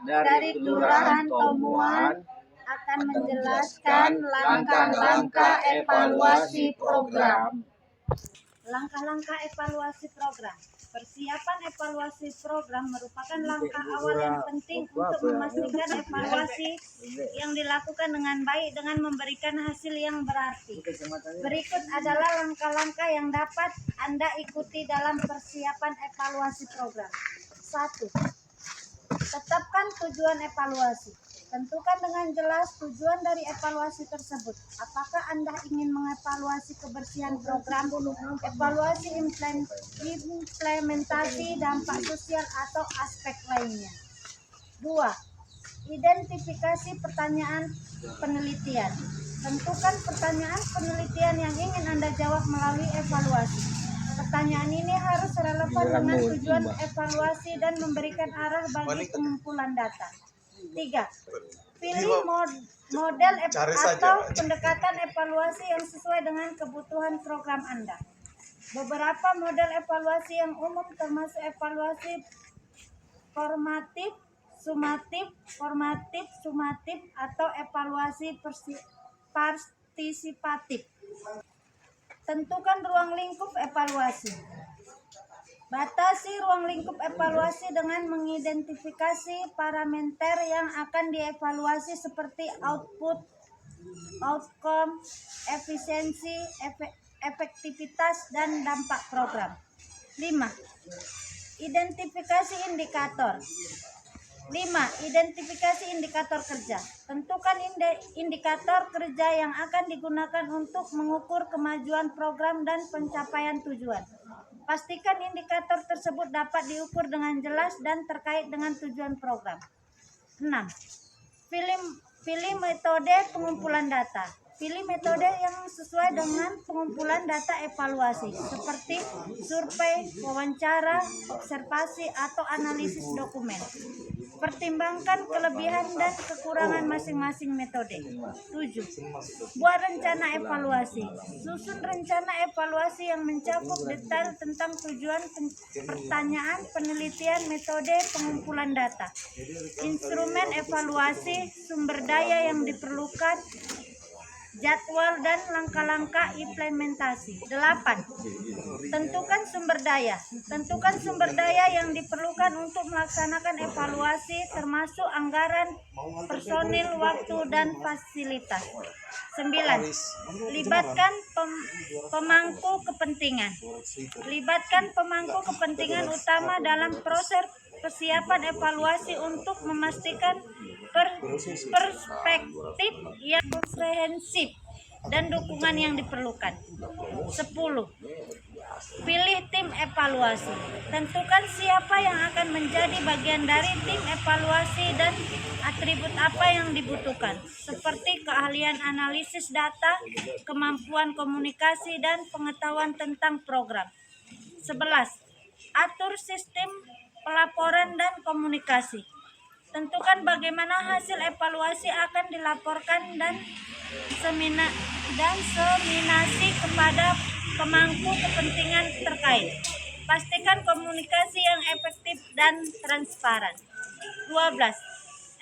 dari Kelurahan Tomuan akan menjelaskan langkah-langkah evaluasi program. Langkah-langkah evaluasi program. Persiapan evaluasi program merupakan langkah awal yang penting untuk memastikan evaluasi yang dilakukan dengan baik dengan memberikan hasil yang berarti. Berikut adalah langkah-langkah yang dapat Anda ikuti dalam persiapan evaluasi program. 1. Tetapkan tujuan evaluasi. Tentukan dengan jelas tujuan dari evaluasi tersebut. Apakah Anda ingin mengevaluasi kebersihan program, evaluasi implementasi, dampak sosial, atau aspek lainnya? 2. Identifikasi pertanyaan penelitian. Tentukan pertanyaan penelitian yang ingin Anda jawab melalui evaluasi. Pertanyaan ini harus relevan dengan tujuan evaluasi dan memberikan arah bagi pengumpulan data. 3. Pilih model atau pendekatan evaluasi yang sesuai dengan kebutuhan program Anda. Beberapa model evaluasi yang umum termasuk evaluasi formatif, sumatif, atau evaluasi partisipatif. Tentukan ruang lingkup evaluasi. Batasi ruang lingkup evaluasi dengan mengidentifikasi parameter yang akan dievaluasi seperti output, outcome, efisiensi, efektivitas, dan dampak program. 5. Identifikasi indikator. 5. Identifikasi indikator kerja. Tentukan indikator kerja yang akan digunakan untuk mengukur kemajuan program dan pencapaian tujuan. Pastikan indikator tersebut dapat diukur dengan jelas dan terkait dengan tujuan program. 6. Pilih metode pengumpulan data. Pilih metode yang sesuai dengan pengumpulan data evaluasi, seperti survei, wawancara, observasi, atau analisis dokumen. Pertimbangkan kelebihan dan kekurangan masing-masing metode. 7. Buat rencana evaluasi. Susun rencana evaluasi yang mencakup detail tentang tujuan pertanyaan, penelitian, metode pengumpulan data, instrumen evaluasi, sumber daya yang diperlukan, jadwal dan langkah-langkah implementasi. 8. Tentukan sumber daya. Tentukan sumber daya yang diperlukan untuk melaksanakan evaluasi, termasuk anggaran, personil, waktu, dan fasilitas. 9. Libatkan pemangku kepentingan. Libatkan pemangku kepentingan utama dalam proses persiapan evaluasi untuk memastikan perspektif yang komprehensif dan dukungan yang diperlukan. 10. Pilih tim evaluasi. Tentukan siapa yang akan menjadi bagian dari tim evaluasi dan atribut apa yang dibutuhkan, seperti keahlian analisis data, kemampuan komunikasi, dan pengetahuan tentang program. 11. Atur sistem pelaporan dan komunikasi. Tentukan bagaimana hasil evaluasi akan dilaporkan dan diseminasi kepada pemangku kepentingan terkait. Pastikan komunikasi yang efektif dan transparan. 12.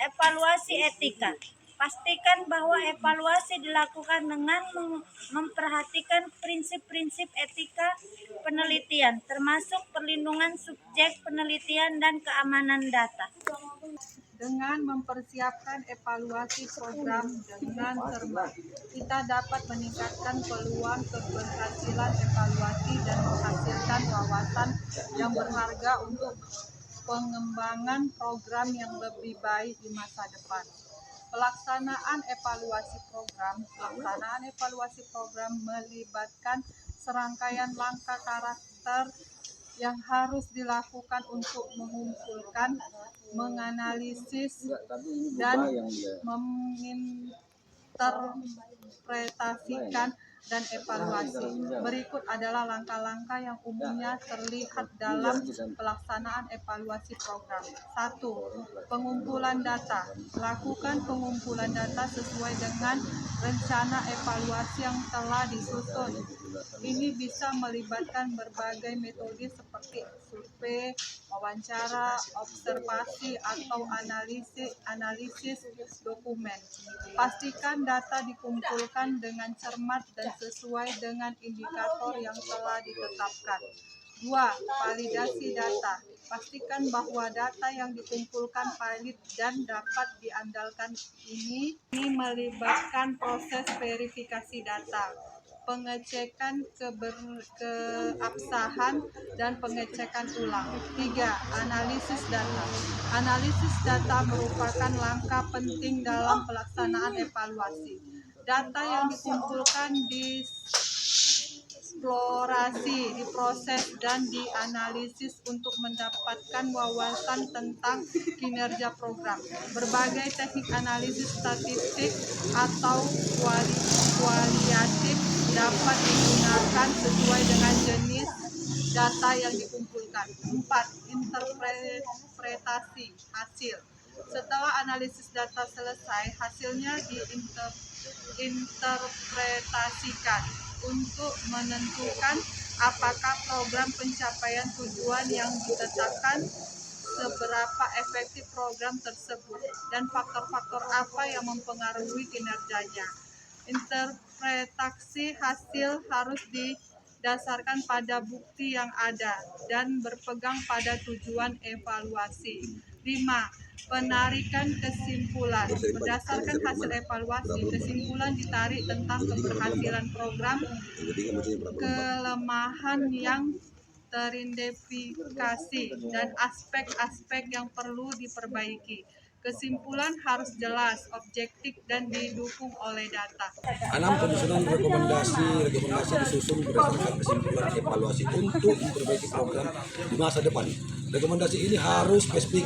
Evaluasi etika. Pastikan bahwa evaluasi dilakukan dengan memperhatikan prinsip-prinsip etika penelitian, termasuk perlindungan subjek penelitian dan keamanan data. Dengan mempersiapkan evaluasi program dengan cermat, kita dapat meningkatkan peluang keberhasilan evaluasi dan menghasilkan wawasan yang berharga untuk pengembangan program yang lebih baik di masa depan. Pelaksanaan evaluasi program melibatkan serangkaian langkah karakter yang harus dilakukan untuk mengumpulkan, menganalisis, dan menginterpretasikan dan evaluasi. Berikut adalah langkah-langkah yang umumnya terlihat dalam pelaksanaan evaluasi program. 1. Pengumpulan data. Lakukan pengumpulan data sesuai dengan rencana evaluasi yang telah disusun. Ini bisa melibatkan berbagai metode seperti survei, wawancara, observasi, atau analisis dokumen. Pastikan data dikumpulkan dengan cermat dan sesuai dengan indikator yang telah ditetapkan. 2. Validasi data. Pastikan bahwa data yang dikumpulkan valid dan dapat diandalkan. Ini melibatkan proses verifikasi data, pengecekan keabsahan, dan pengecekan ulang. 3. Analisis data. Analisis data merupakan langkah penting dalam pelaksanaan evaluasi. Data yang dikumpulkan dieksplorasi, diproses, dan dianalisis untuk mendapatkan wawasan tentang kinerja program. Berbagai teknik analisis statistik atau kualitatif dapat digunakan sesuai dengan jenis data yang dikumpulkan. 4. Interpretasi hasil. Setelah analisis data selesai, hasilnya diinterpretasikan untuk menentukan apakah program pencapaian tujuan yang ditetapkan, seberapa efektif program tersebut, dan faktor-faktor apa yang mempengaruhi kinerjanya. Interpretasi hasil harus didasarkan pada bukti yang ada dan berpegang pada tujuan evaluasi. 5. Penarikan kesimpulan. Berdasarkan hasil evaluasi, kesimpulan ditarik tentang keberhasilan program, kelemahan yang teridentifikasi, dan aspek-aspek yang perlu diperbaiki. Kesimpulan harus jelas, objektif, dan didukung oleh data. 6. Penyusunan rekomendasi disusun berdasarkan kesimpulan evaluasi untuk memperbaiki program di masa depan. Rekomendasi ini harus spesifik,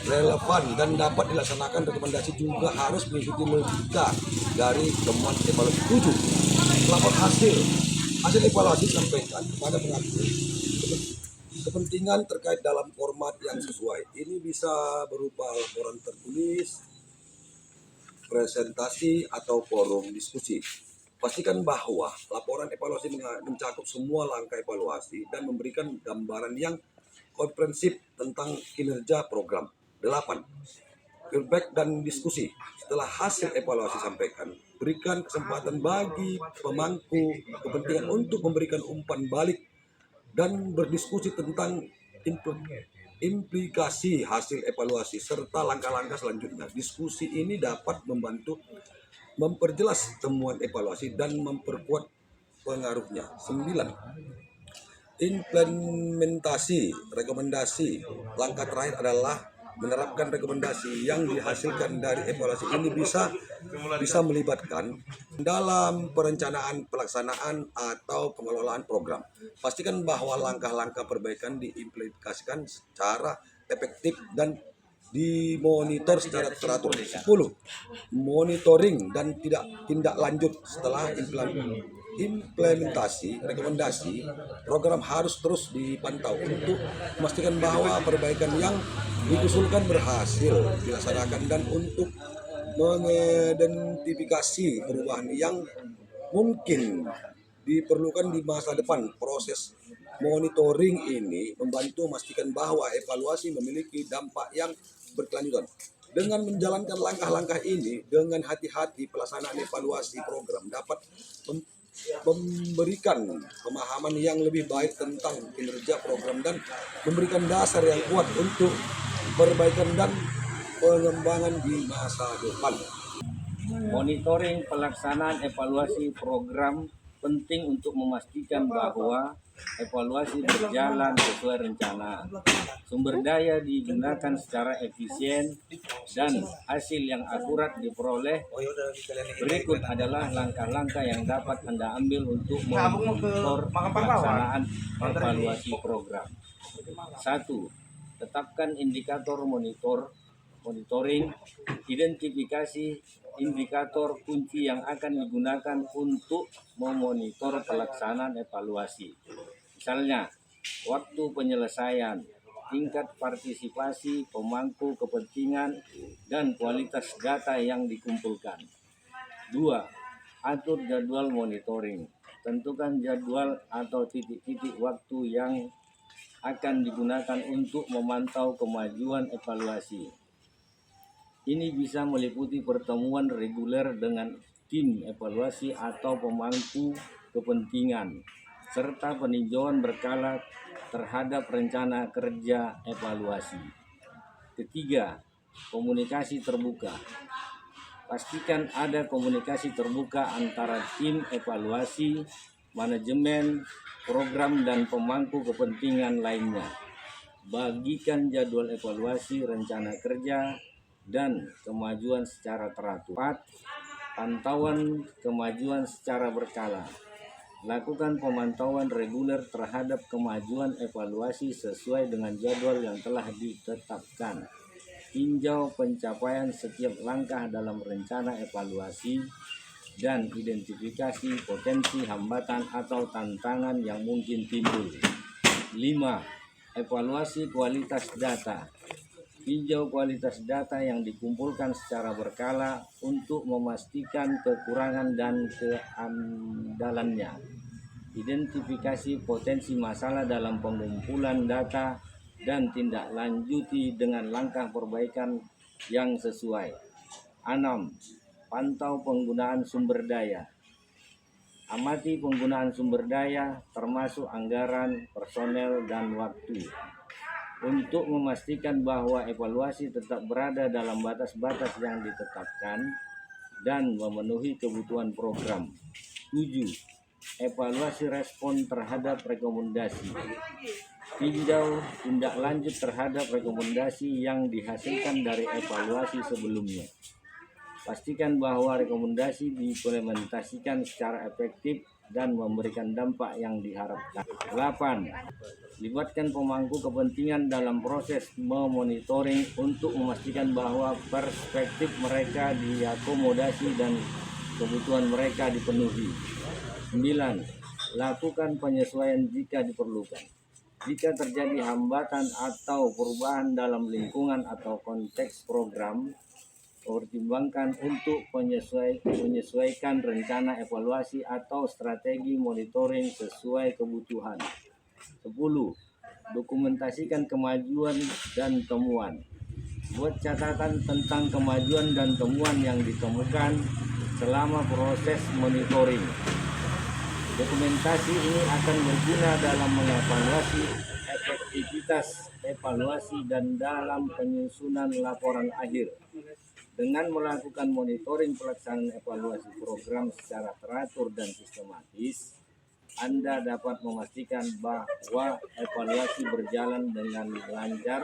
relevan, dan dapat dilaksanakan. Rekomendasi juga harus mengikuti logika dari temuan evaluasi. 7. Lapor hasil evaluasi disampaikan kepada pengambil kepentingan terkait dalam format yang sesuai. Ini bisa berupa laporan tertulis, presentasi, atau forum diskusi. Pastikan bahwa laporan evaluasi mencakup semua langkah evaluasi dan memberikan gambaran yang komprehensif tentang kinerja program. 8. Feedback dan diskusi. Setelah hasil evaluasi disampaikan, berikan kesempatan bagi pemangku kepentingan untuk memberikan umpan balik dan berdiskusi tentang implikasi hasil evaluasi serta langkah-langkah selanjutnya. Diskusi ini dapat membantu memperjelas temuan evaluasi dan memperkuat pengaruhnya. 9. Implementasi rekomendasi. Langkah terakhir adalah menerapkan rekomendasi yang dihasilkan dari evaluasi. Ini bisa melibatkan dalam perencanaan, pelaksanaan, atau pengelolaan program. Pastikan bahwa langkah-langkah perbaikan diimplementasikan secara efektif dan dimonitor secara teratur. 10. Monitoring dan tindak lanjut. Setelah implementasi rekomendasi, program harus terus dipantau untuk memastikan bahwa perbaikan yang diusulkan berhasil dilaksanakan dan untuk mengidentifikasi perubahan yang mungkin diperlukan di masa depan. Proses monitoring ini membantu memastikan bahwa evaluasi memiliki dampak yang berkelanjutan. Dengan menjalankan langkah-langkah ini dengan hati-hati, pelaksanaan evaluasi program dapat memberikan pemahaman yang lebih baik tentang kinerja program dan memberikan dasar yang kuat untuk perbaikan dan pengembangan di masa depan. Monitoring pelaksanaan evaluasi program penting untuk memastikan bahwa evaluasi berjalan sesuai rencana, sumber daya digunakan secara efisien, dan hasil yang akurat diperoleh. Berikut adalah langkah-langkah yang dapat Anda ambil untuk memonitor pelaksanaan evaluasi program. 1. Tetapkan indikator monitor monitoring, identifikasi indikator kunci yang akan digunakan untuk memonitor pelaksanaan evaluasi. Misalnya, waktu penyelesaian, tingkat partisipasi pemangku kepentingan, dan kualitas data yang dikumpulkan. 2. Atur jadwal monitoring. Tentukan jadwal atau titik-titik waktu yang akan digunakan untuk memantau kemajuan evaluasi. Ini bisa meliputi pertemuan reguler dengan tim evaluasi atau pemangku kepentingan, serta peninjauan berkala terhadap rencana kerja evaluasi. Ketiga, komunikasi terbuka. Pastikan ada komunikasi terbuka antara tim evaluasi, manajemen, program, dan pemangku kepentingan lainnya. Bagikan jadwal evaluasi, rencana kerja, dan kemajuan secara teratur. 4. Pantauan kemajuan secara berkala. Lakukan pemantauan reguler terhadap kemajuan evaluasi sesuai dengan jadwal yang telah ditetapkan. Tinjau pencapaian setiap langkah dalam rencana evaluasi dan identifikasi potensi hambatan atau tantangan yang mungkin timbul. 5. Evaluasi kualitas data. Tinjau kualitas data yang dikumpulkan secara berkala untuk memastikan kekurangan dan keandalannya. Identifikasi potensi masalah dalam pengumpulan data dan tindak lanjuti dengan langkah perbaikan yang sesuai. 6. Pantau penggunaan sumber daya. Amati penggunaan sumber daya termasuk anggaran, personel, dan waktu untuk memastikan bahwa evaluasi tetap berada dalam batas-batas yang ditetapkan dan memenuhi kebutuhan program. 7. Evaluasi respon terhadap rekomendasi. Tinjau tindak lanjut terhadap rekomendasi yang dihasilkan dari evaluasi sebelumnya. Pastikan bahwa rekomendasi diimplementasikan secara efektif dan memberikan dampak yang diharapkan. 8. Libatkan pemangku kepentingan dalam proses memonitoring untuk memastikan bahwa perspektif mereka diakomodasi dan kebutuhan mereka dipenuhi. 9. Lakukan penyesuaian jika diperlukan. Jika terjadi hambatan atau perubahan dalam lingkungan atau konteks program, pertimbangkan untuk menyesuaikan rencana evaluasi atau strategi monitoring sesuai kebutuhan. 10. Dokumentasikan kemajuan dan temuan. Buat catatan tentang kemajuan dan temuan yang ditemukan selama proses monitoring. Dokumentasi ini akan berguna dalam mengevaluasi efektivitas evaluasi dan dalam penyusunan laporan akhir. Dengan melakukan monitoring pelaksanaan evaluasi program secara teratur dan sistematis, Anda dapat memastikan bahwa evaluasi berjalan dengan lancar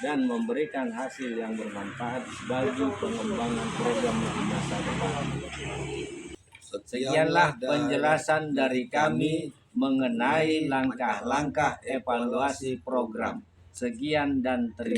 dan memberikan hasil yang bermanfaat bagi pengembangan program di masa depan. Sekianlah penjelasan dari kami mengenai langkah-langkah evaluasi program. Sekian dan terima kasih.